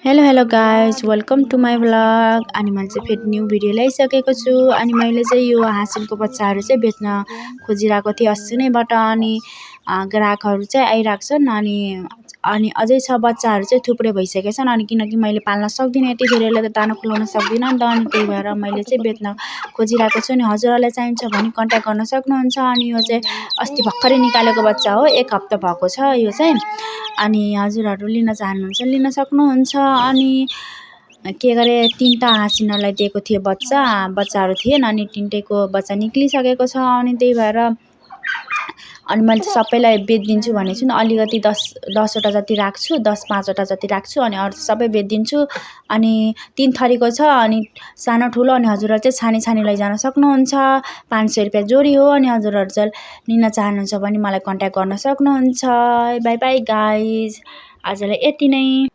Hello guys welcome to my blog. अनि मैले चाहिँ फेरि न्यू भिडियो ल्याइसकेको छु। अनि मैले चाहिँ यो हाँसिनको बच्चाहरू चाहिँ बेच्न खोजिरहेको थिएँ अस्ति नैबाट। अनि ग्राहकहरू चाहिँ आइरहेको छन्। अनि अझै छ बच्चाहरू चाहिँ थुप्रै भइसकेका छन्। अनि किनकि मैले पाल्न सक्दिनँ, यति धेरैले त दाना खुलाउन सक्दिनँ नि त। अनि त्यही भएर मैले चाहिँ बेच्न खोजिरहेको छु। अनि हजुरहरूलाई चाहिन्छ भने कन्ट्याक्ट गर्न सक्नुहुन्छ। अनि यो चाहिँ अस्ति भर्खरै निकालेको बच्चा हो, 1 हप्ता भएको छ यो चाहिँ। अनि हजुरहरू लिन चाहनुहुन्छ लिन सक्नुहुन्छ। अनि के गरे 3टा हाँसिनलाई दिएको थिएँ बच्चाहरू थिएन। अनि 3टैको बच्चा निक्लिसकेको छ। अनि त्यही भएर अनि मैले चाहिँ सबैलाई बेचिदिन्छु भनेको छु नि। अलिकति 10वटा जति राख्छु, 5वटा जति राख्छु। अनि अरू सबै बेचिदिन्छु। अनि 3 थरीको छ, अनि सानो ठुलो। अनि हजुरहरू चाहिँ छानी लैजान सक्नुहुन्छ। 500 रुपियाँ जोडी हो। अनि हजुरहरू चाहिँ लिन चाहनुहुन्छ भने मलाई कन्ट्याक्ट गर्न सक्नुहुन्छ। बाई बाई गाइज, आजलाई यति नै।